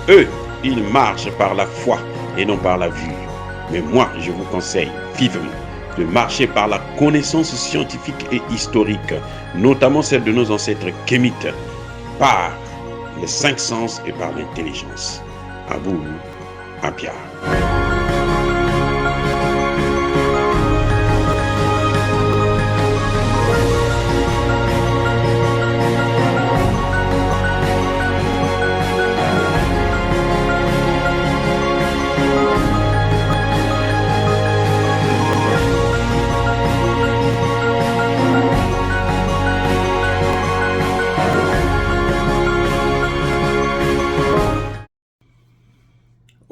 Eux, ils marchent par la foi et non par la vue. Mais moi, je vous conseille vivement de marcher par la connaissance scientifique et historique, notamment celle de nos ancêtres kémites, par les cinq sens et par l'intelligence. À vous, à Pierre.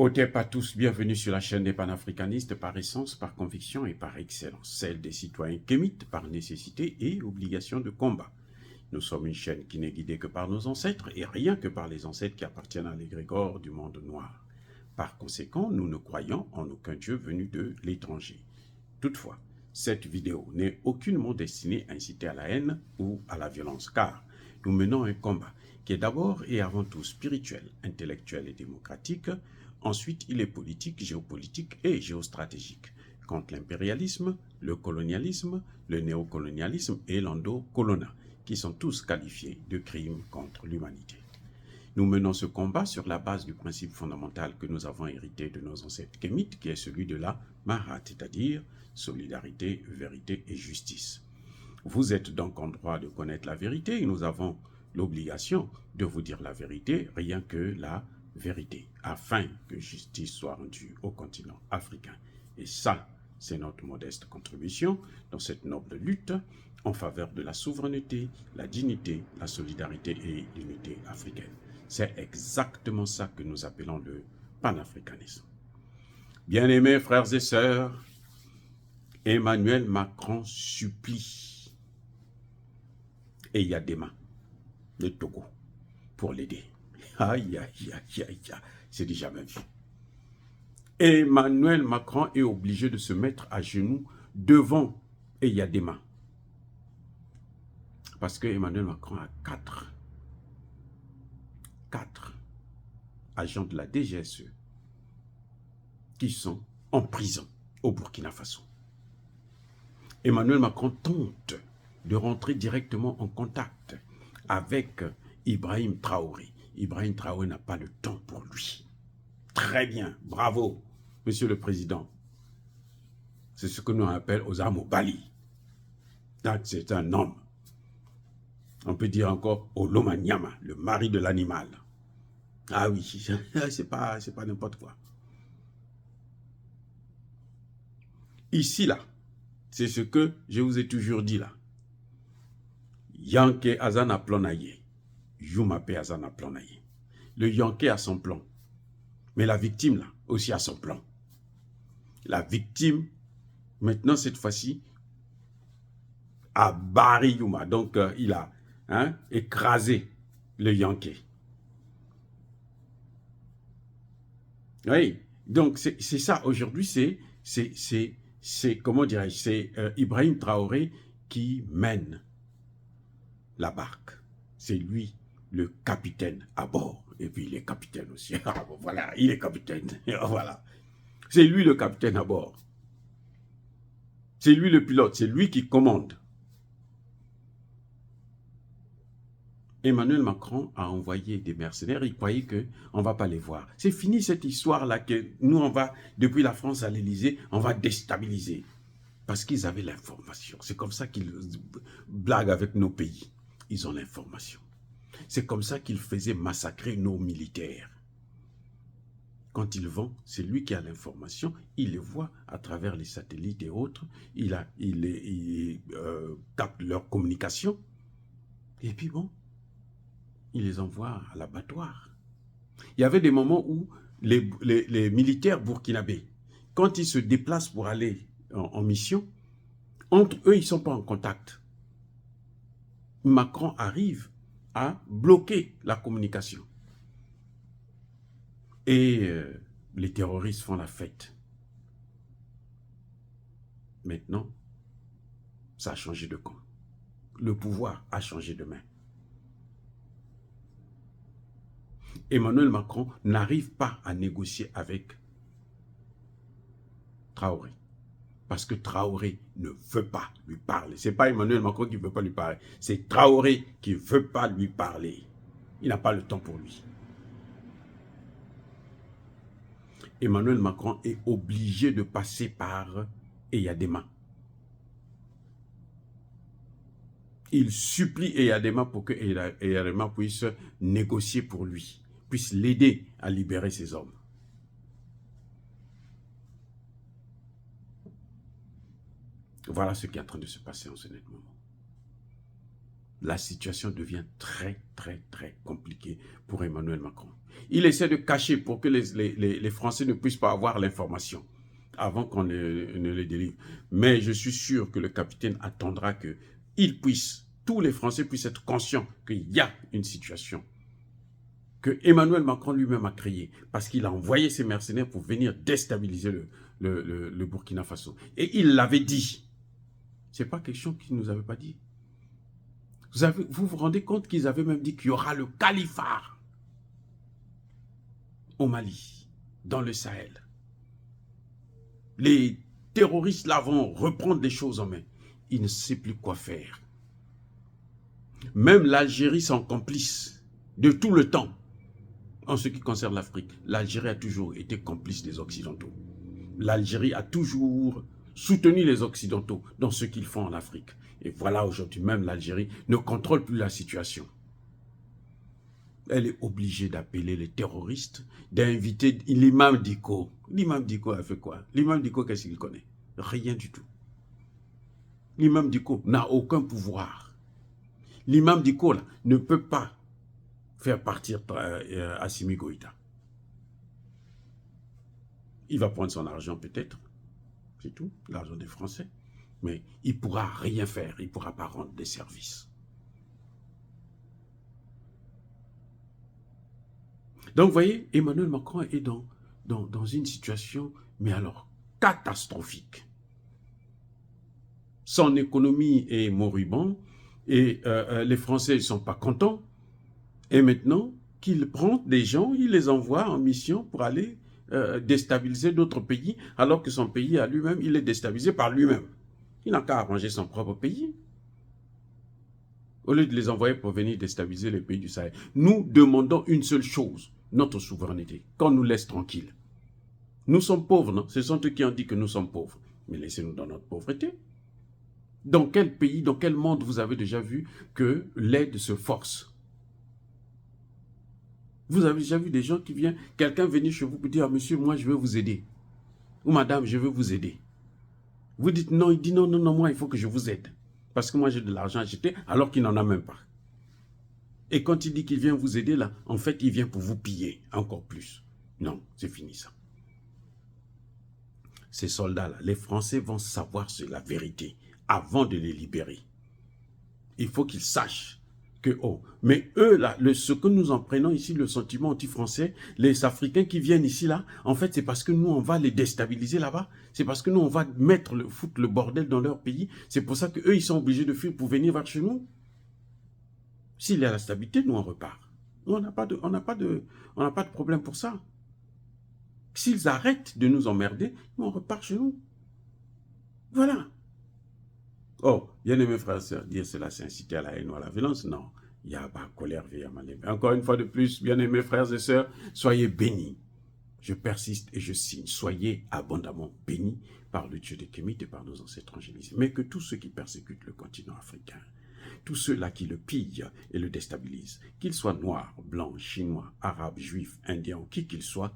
Otep à tous, bienvenue sur la chaîne des panafricanistes par essence, par conviction et par excellence, celle des citoyens kémites par nécessité et obligation de combat. Nous sommes une chaîne qui n'est guidée que par nos ancêtres et rien que par les ancêtres qui appartiennent à l'égrégore du monde noir. Par conséquent, nous ne croyons en aucun dieu venu de l'étranger. Toutefois, cette vidéo n'est aucunement destinée à inciter à la haine ou à la violence, car nous menons un combat qui est d'abord et avant tout spirituel, intellectuel et démocratique. Ensuite, il est politique, géopolitique et géostratégique, contre l'impérialisme, le colonialisme, le néocolonialisme et l'endocolonat, qui sont tous qualifiés de crimes contre l'humanité. Nous menons ce combat sur la base du principe fondamental que nous avons hérité de nos ancêtres kémites, qui est celui de la Mahat, c'est-à-dire solidarité, vérité et justice. Vous êtes donc en droit de connaître la vérité et nous avons l'obligation de vous dire la vérité, rien que la vérité, afin que justice soit rendue au continent africain. Et ça, c'est notre modeste contribution dans cette noble lutte en faveur de la souveraineté, la dignité, la solidarité et l'unité africaine. C'est exactement ça que nous appelons le panafricanisme. Bien-aimés frères et sœurs, Emmanuel Macron supplie Eyadema, le Togo, pour l'aider. Aïe, aïe, aïe, aïe, aïe, c'est déjà même vu. Emmanuel Macron est obligé de se mettre à genoux devant Eyadema. Parce que Emmanuel Macron a quatre agents de la DGSE qui sont en prison au Burkina Faso. Emmanuel Macron tente de rentrer directement en contact avec Ibrahim Traoré. Ibrahim Traoré n'a pas le temps pour lui. Très bien, bravo, Monsieur le Président. C'est ce que nous appelons aux armes au Bali. C'est un homme. On peut dire encore Olomanyama, le mari de l'animal. Ah oui, c'est pas n'importe quoi. Ici, là, c'est ce que je vous ai toujours dit là. Yanké Azana Plonaye. Yumape Azana Plonaye. Le Yanké a son plan. Mais la victime, là, aussi a son plan. La victime, maintenant, cette fois-ci, a barré Yuma. Donc, il a écrasé le Yanké. Oui, donc c'est ça. Aujourd'hui, c'est comment dirais-je, c'est Ibrahim Traoré qui mène la barque. C'est lui le capitaine à bord. Et puis il est capitaine aussi. Voilà, il est capitaine. Voilà. C'est lui le capitaine à bord. C'est lui le pilote. C'est lui qui commande. Emmanuel Macron a envoyé des mercenaires. Il croyait qu'on ne va pas les voir. C'est fini cette histoire-là que nous, on va, depuis la France à l'Élysée, on va déstabiliser. Parce qu'ils avaient l'information. C'est comme ça qu'ils blaguent avec nos pays. Ils ont l'information. C'est comme ça qu'ils faisaient massacrer nos militaires. Quand ils vont, c'est lui qui a l'information. Il les voit à travers les satellites et autres. Il capte leur communication. Et puis bon, il les envoie à l'abattoir. Il y avait des moments où les militaires burkinabés, quand ils se déplacent pour aller en mission, entre eux, ils ne sont pas en contact. Macron arrive à bloquer la communication. Et les terroristes font la fête. Maintenant, ça a changé de camp. Le pouvoir a changé de main. Emmanuel Macron n'arrive pas à négocier avec Traoré. Parce que Traoré ne veut pas lui parler. Ce n'est pas Emmanuel Macron qui ne veut pas lui parler. C'est Traoré qui ne veut pas lui parler. Il n'a pas le temps pour lui. Emmanuel Macron est obligé de passer par Eyadema. Il supplie Eyadema pour que Eyadema puisse négocier pour lui, puisse l'aider à libérer ses hommes. Voilà ce qui est en train de se passer en ce moment. La situation devient très, très, très compliquée pour Emmanuel Macron. Il essaie de cacher pour que les Français ne puissent pas avoir l'information avant qu'on ne les délivre. Mais je suis sûr que le capitaine attendra que tous les Français puissent être conscients qu'il y a une situation que Emmanuel Macron lui-même a créée parce qu'il a envoyé ses mercenaires pour venir déstabiliser le Burkina Faso. Et il l'avait dit. Ce n'est pas quelque chose qu'il ne nous avait pas dit. Vous vous rendez compte qu'ils avaient même dit qu'il y aura le califat au Mali, dans le Sahel. Les terroristes là vont reprendre les choses en main. Ils ne savent plus quoi faire. Même l'Algérie sont complices de tout le temps. En ce qui concerne l'Afrique, l'Algérie a toujours été complice des Occidentaux. L'Algérie a toujours soutenu les Occidentaux dans ce qu'ils font en Afrique. Et voilà, aujourd'hui même, l'Algérie ne contrôle plus la situation. Elle est obligée d'appeler les terroristes, d'inviter l'imam Dicko. L'imam Dicko a fait quoi? L'imam Dicko, qu'est-ce qu'il connaît? Rien du tout. L'imam Dicko n'a aucun pouvoir. L'imam Dicko ne peut pas faire partir Assimi Goïta. Il va prendre son argent peut-être. C'est tout, l'argent des Français. Mais il ne pourra rien faire, il ne pourra pas rendre des services. Donc, vous voyez, Emmanuel Macron est dans une situation, mais alors, catastrophique. Son économie est moribonde et les Français ne sont pas contents. Et maintenant, qu'il prend des gens, il les envoie en mission pour aller déstabiliser d'autres pays, alors que son pays à lui-même, il est déstabilisé par lui-même. Il n'a qu'à arranger son propre pays. Au lieu de les envoyer pour venir déstabiliser les pays du Sahel. Nous demandons une seule chose, notre souveraineté, qu'on nous laisse tranquilles. Nous sommes pauvres, non? Ce sont eux qui ont dit que nous sommes pauvres. Mais laissez-nous dans notre pauvreté. Dans quel pays, dans quel monde vous avez déjà vu que l'aide se force? Vous avez déjà vu des gens qui viennent, quelqu'un venir chez vous pour dire, ah, monsieur, moi je veux vous aider. Ou madame, je veux vous aider. Vous dites non, il dit non, moi il faut que je vous aide. Parce que moi j'ai de l'argent à jeter alors qu'il n'en a même pas. Et quand il dit qu'il vient vous aider là, en fait il vient pour vous piller encore plus. Non, c'est fini ça. Ces soldats là, les Français vont savoir la vérité avant de les libérer. Il faut qu'ils sachent que, oh, mais eux là, ce que nous en prenons ici, le sentiment anti-français, les Africains qui viennent ici là, en fait c'est parce que nous on va les déstabiliser là-bas, c'est parce que nous on va foutre le bordel dans leur pays, c'est pour ça qu'eux ils sont obligés de fuir pour venir vers chez nous. S'il y a la stabilité, nous on repart. Nous on n'a pas de problème pour ça. S'ils arrêtent de nous emmerder, nous on repart chez nous. Voilà. Oh, bien-aimés frères et sœurs, dire cela c'est inciter à la haine ou à la violence? Non, il y a pas colère, il y a mal. Encore une fois de plus, bien-aimés frères et sœurs, soyez bénis. Je persiste et je signe. Soyez abondamment bénis par le Dieu des Kémites et par nos ancêtres angélisés. Mais que tous ceux qui persécutent le continent africain, tous ceux-là qui le pillent et le déstabilisent, qu'ils soient noirs, blancs, chinois, arabes, juifs, indiens, qui qu'ils soient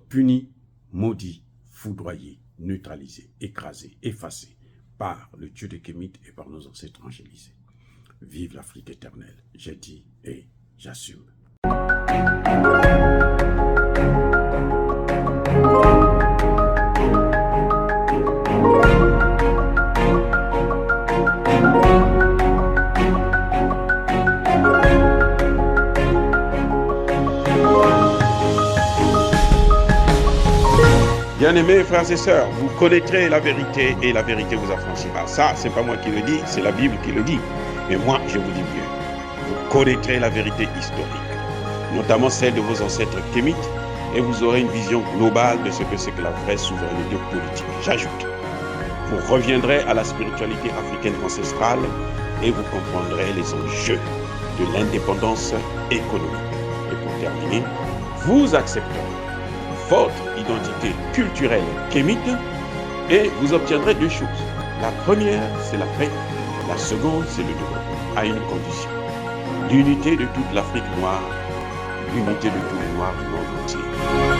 punis, maudits, foudroyés, neutralisés, écrasés, effacés par le Dieu des Kémites et par nos ancêtres angélisés. Vive l'Afrique éternelle, j'ai dit et j'assume. Bien-aimés frères et sœurs, vous connaîtrez la vérité et la vérité vous affranchira. Ça, c'est pas moi qui le dis, c'est la Bible qui le dit. Mais moi, je vous dis mieux. Vous connaîtrez la vérité historique. notamment celle de vos ancêtres kémites, et vous aurez une vision globale de ce que c'est que la vraie souveraineté politique. J'ajoute, vous reviendrez à la spiritualité africaine ancestrale et vous comprendrez les enjeux de l'indépendance économique. Et pour terminer, vous accepterez votre identité culturelle kémite et vous obtiendrez deux choses. La première, c'est la paix. La seconde, c'est le développement, à une condition. L'unité de toute l'Afrique noire, l'unité de tous les Noirs du monde entier.